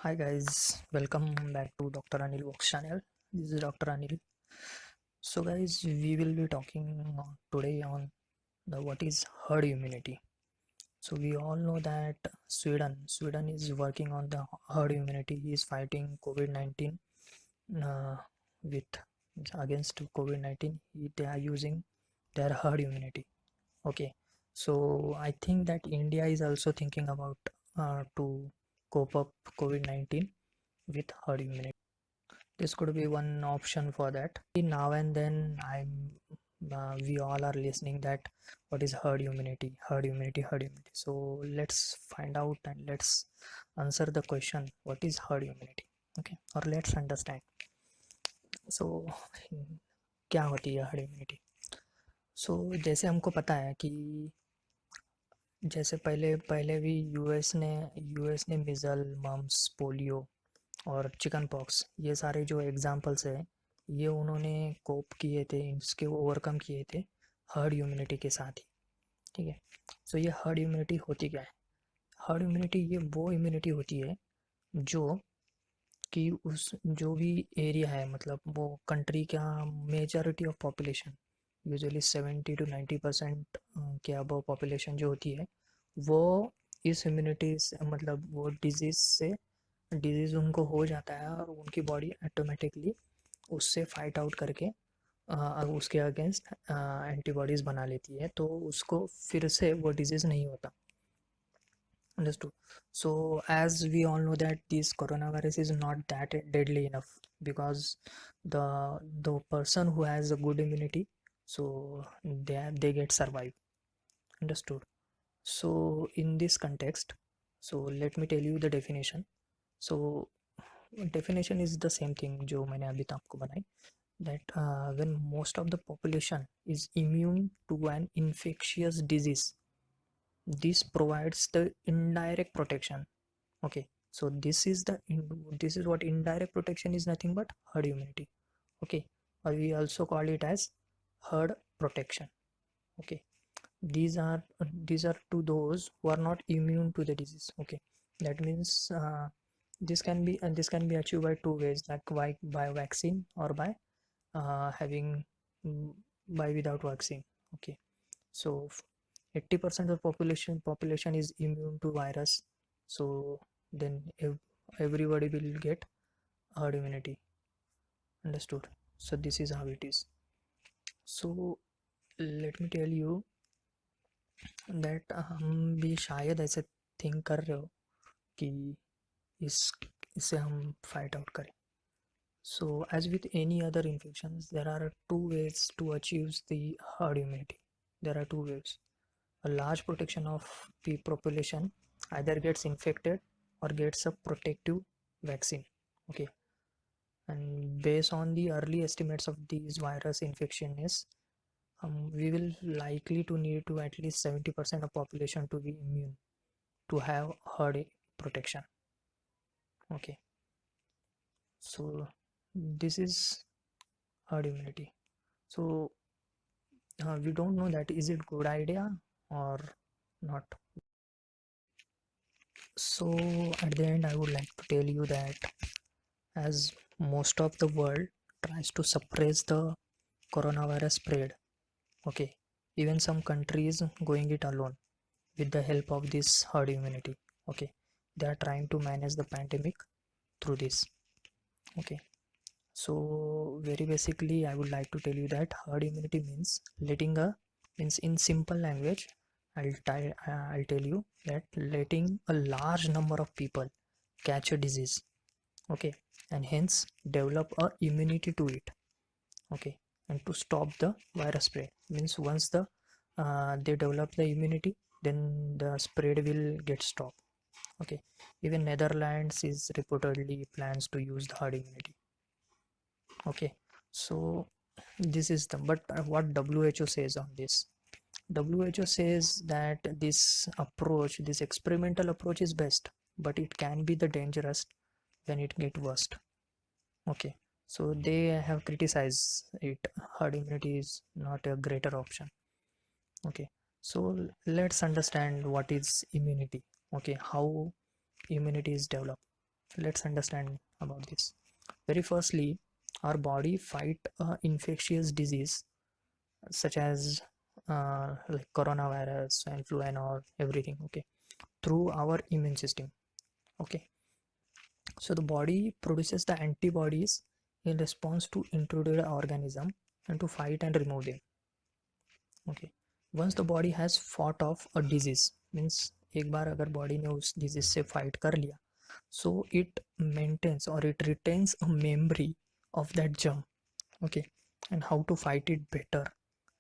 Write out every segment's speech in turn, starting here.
Hi guys, welcome back to Dr. Anil Vox channel. This is Dr. Anil. So guys, we will be talking today on the what is herd immunity. So we all know that Sweden is working on the herd immunity. He is fighting COVID-19 uh, with against COVID-19. They are using their herd immunity. Okay, so I think that India is also thinking about to cope up COVID-19 with herd immunity. This could be one option for that. Now and then we all are listening that what is herd immunity. So let's find out and let's answer the question, what is herd immunity? Okay, or let's understand. So क्या होती है herd immunity? So जैसे हमको पता है कि जैसे पहले पहले भी यूएस ने मिजल, मम्स, पोलियो और चिकन पॉक्स, ये सारे जो एग्जाम्पल्स हैं, ये उन्होंने कोप किए थे, इसके ओवरकम किए थे हर्ड इम्यूनिटी के साथ ही। ठीक है। सो ये हर्ड इम्यूनिटी होती क्या है? हर्ड इम्यूनिटी ये वो इम्यूनिटी होती है जो कि उस जो भी एरिया है, मतलब वो कंट्री का majority of population, usually 70 to 90% के अबव पॉपुलेशन जो होती है, वो इस इम्यूनिटी से, मतलब वो डिजीज़ उनको हो जाता है और उनकी बॉडी ऑटोमेटिकली उससे फाइट आउट करके उसके अगेंस्ट एंटीबॉडीज़ बना लेती है, तो उसको फिर से वो डिजीज़ नहीं होता। Understood. So as we all know that this coronavirus is not that deadly enough, because the person who has a good immunity, so they get survive. Understood. So in this context, so let me tell you the definition. So definition is the same thing जो मैंने अभी तक आपको बनाई, that when most of the population is immune to an infectious disease, this provides the indirect protection. Okay, so this is what indirect protection is, nothing but herd immunity. Okay, or we also call it as herd protection. Okay, these are to those who are not immune to the disease. Okay, that means this can be achieved by two ways, like by vaccine or by having mm, by without vaccine. Okay, so 80% of population is immune to virus, so then everybody will get herd immunity. Understood. So this is how it is. So let me tell you that हम भी शायद ऐसे think कर रहे हो कि इस इससे हम फाइट आउट करें. So as with any other infections, there are two ways to achieve the herd immunity. There are two ways. A large protection of the population either gets infected or gets a protective vaccine. Okay, and based on the early estimates of these virus infection is, we will likely to need to at least 70% of population to be immune to have herd protection. Okay, so this is herd immunity. So we don't know that is it good idea or not. So at the end I would like to tell you that as most of the world tries to suppress the coronavirus spread, okay, even some countries going it alone with the help of this herd immunity. Okay, they are trying to manage the pandemic through this. Okay, so very basically I would like to tell you that herd immunity means means in simple language, I'll tell you that letting a large number of people catch a disease, okay, and hence develop a immunity to it. Okay, and to stop the virus spread means once they develop the immunity, then the spread will get stopped. Okay, even Netherlands is reportedly plans to use the herd immunity. Okay, so this is the, but what WHO says on this? WHO says that this experimental approach is best, but it can be the dangerous when it get worse. Okay, so they have criticized it. Herd immunity is not a greater option. Okay, so let's understand what is immunity. Okay, how immunity is developed. Let's understand about this. Very firstly, our body fight infectious disease such as like coronavirus, flu, and all everything. Okay, through our immune system. Okay, so the body produces the antibodies in response to intruded organism and to fight and remove them. Okay, once the body has fought off a disease, means एक बार अगर body ने उस disease से fight कर लिया, so it maintains or it retains a memory of that germ. Okay, and how to fight it better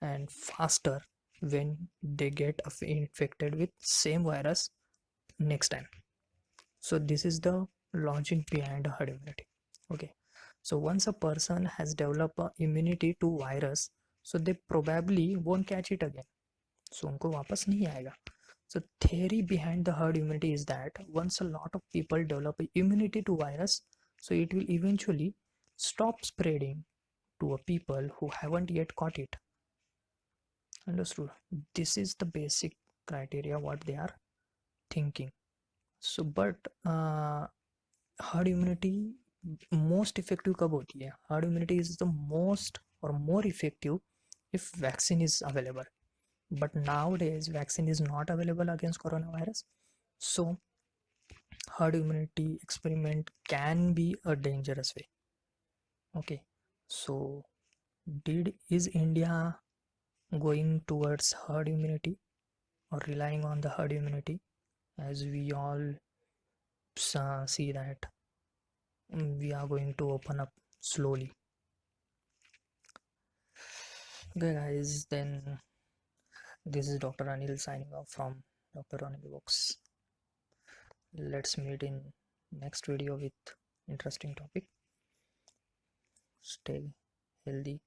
and faster when they get infected with same virus next time. So this is the logic behind herd immunity. Okay, so once a person has developed immunity to virus, so they probably won't catch it again, so उनको वापस नहीं आएगा. So theory behind the herd immunity is that once a lot of people develop immunity to virus, so it will eventually stop spreading to a people who haven't yet caught it. Understood? This is the basic criteria what they are thinking. So but herd immunity most effective कब होती है? Herd immunity is the most or more effective if vaccine is available. But nowadays vaccine is not available against coronavirus, so herd immunity experiment can be a dangerous way. Okay, so is India going towards herd immunity or relying on the herd immunity? As we all see that we are going to open up slowly. Okay guys, then this is Dr. Anil signing off from Dr. Anil Books. Let's meet in next video with interesting topic. Stay healthy,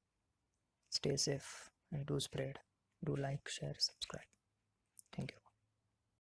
stay safe, and do spread. Do like, share, subscribe.